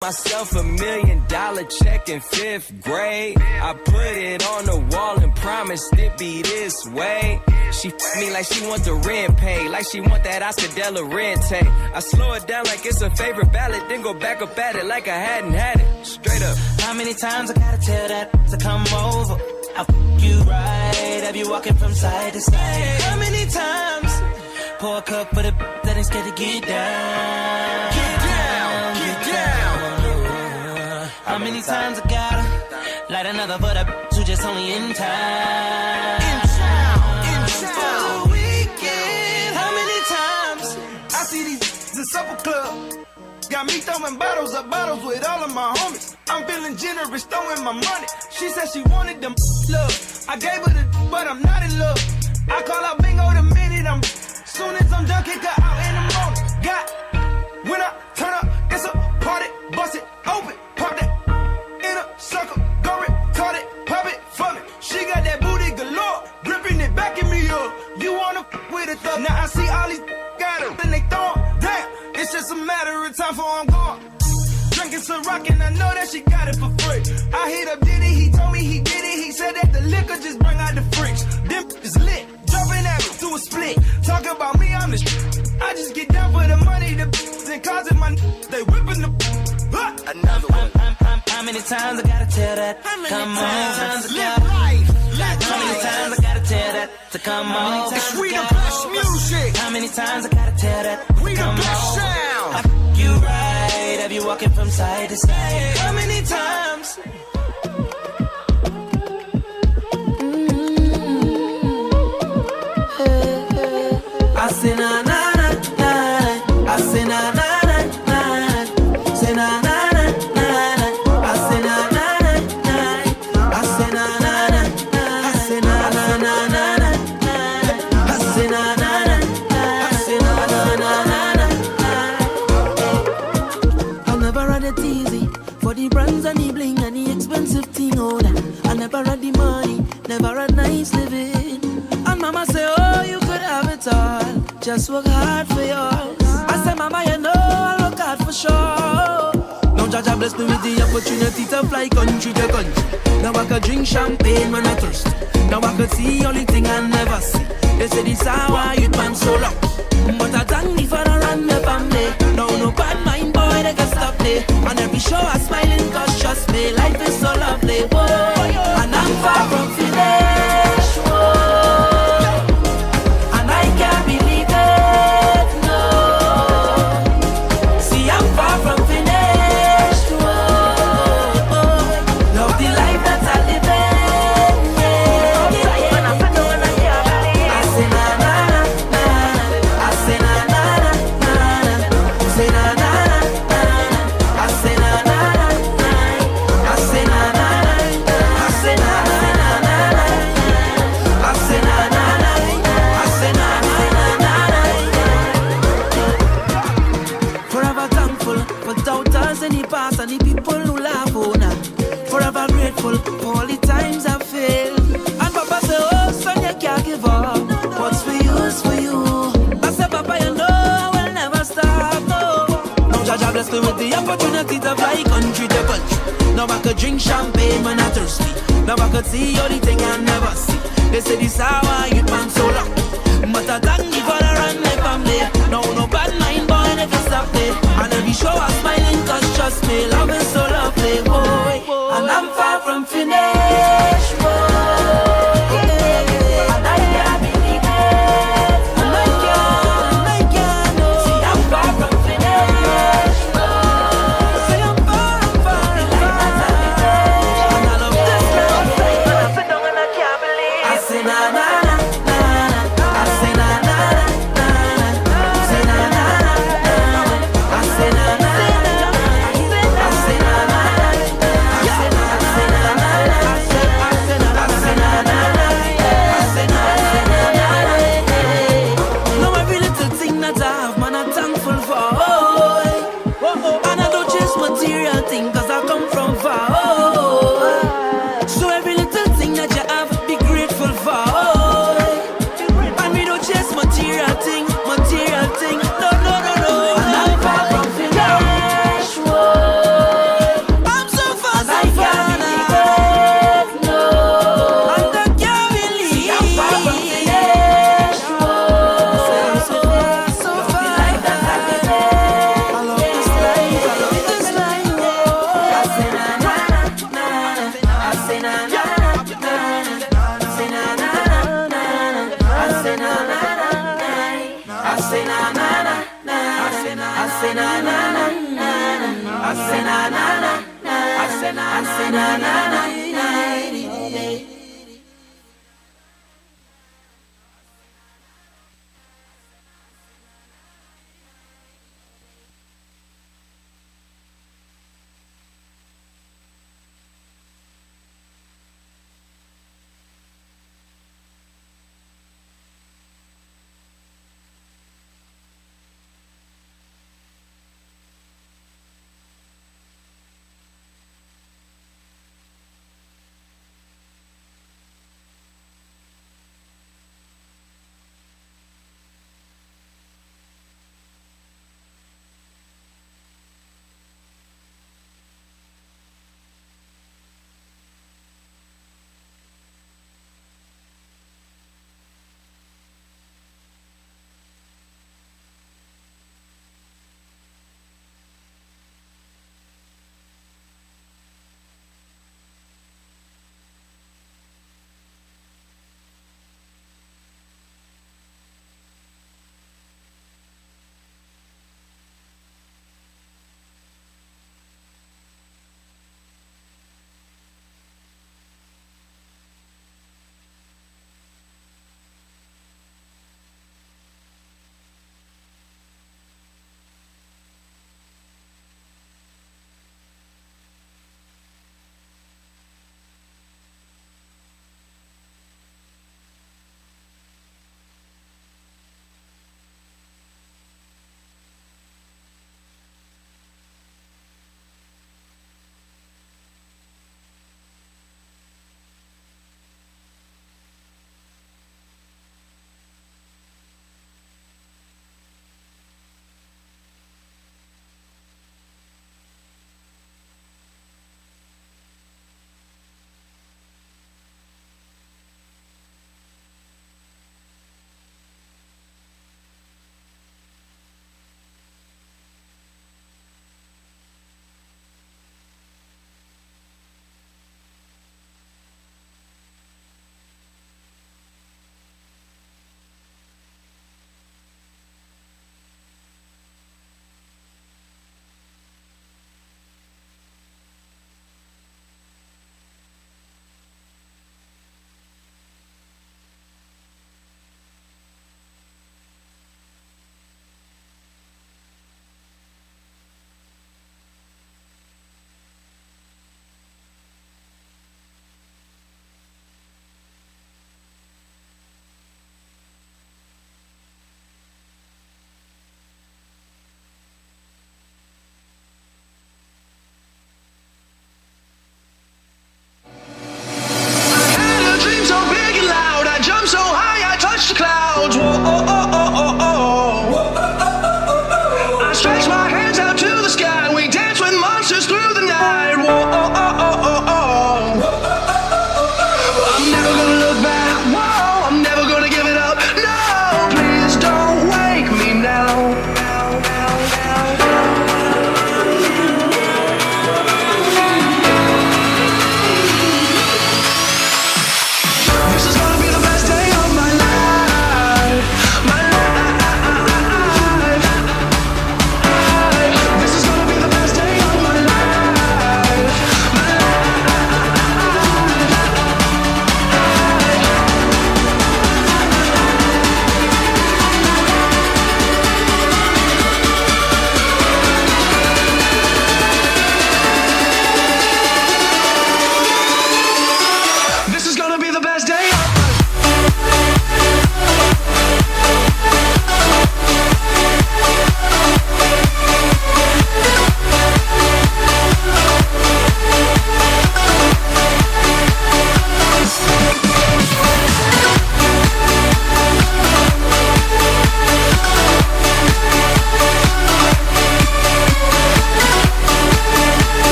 Myself $1 million check in 5th grade. I put it on the wall and promised it be this way. She me like she want the rent paid, like she want that Oscar De La Renta. I slow it down like it's a favorite ballad, then go back up at it like I hadn't had it. Straight up. How many times I gotta tell that to come over? I'll you right, have you walking from side to side? How many times? Pour a cup for the that ain't scared to get down. Get down, get down. How many times I gotta light another for the who just only in time? In town. For the weekend. How many times I see these in supper club? Got me throwing bottles with all of my homies. I'm feeling generous, throwing my money. She said she wanted them love. I gave her the but I'm not in love. I call out bingo the minute I'm. Soon as I'm done, kick her out in the morning. Got when I turn up, it's a party. Bust it open, pop that in a circle. Go retard it, pop it for me. She got that booty galore, gripping it, backing me up. You wanna with it though? Now I see all these got her, and they throwin'. Damn, it's just a matter of time before I'm gone. Drinking some rock and I know that she got it for free. I hit up Diddy, he told me he did it. He said that the liquor just bring out the freaks. Them is lit, jumping at me to a split. Talk about me, I'm the I just get down for the money, the and cause it my they whipping the Another one. How many times I gotta tell that? Come on. Live life. How many times I gotta tell that to come on? It's we the best music. How many times I gotta tell that? We the best sound. I you right, have you walking from side to side? How many times? I say na na na na, I say na na na na, say na na na na, I say na na na na, I say na na na na, I say na na na na, I say na na na, I say na na na na. I never had it easy for the brands and the bling and the expensive thing. Oh, that I never had the money, never had nice living. And mama say, oh, you could have it all. Just work hard for yours. I said, mama, you know I'll work hard for sure. Now Jaja bless me with the opportunity to fly country to country. Now I could drink champagne when I thirst. Now I could see only thing I never see. They say this hour you'd man so long. But I thank me for the run my family. Now no bad mind boy they can stop me. On every show I smiling cause trust me, life is so lovely. Whoa. And I'm far from finished. Whoa. With the opportunity to fly country to country. Now I could drink champagne when I'm thirsty. Now I could see all the thing I never see. They say this hour you man so long. But I thank you for the run my family. No, no bad mind boy never stop me. And every show I'm smiling cause trust me, love is so lovely, boy. And I'm far from finished, boy. say na na na na. I say na na na na.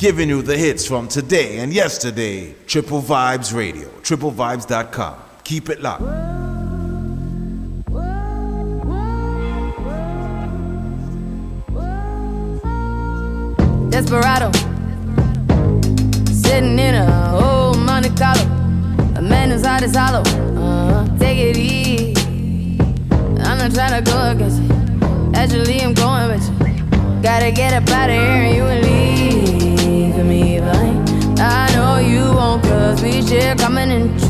giving you the hits from today and yesterday. Triple Vibes Radio, triplevibes.com. Keep it locked. Desperado, sitting in a old Monte Carlo. A man whose heart is hollow. Take it easy. I'm not trying to go against you. Actually, I'm going with you. Gotta get up out of here and you will leave me behind. I know you won't, cause we share common interests.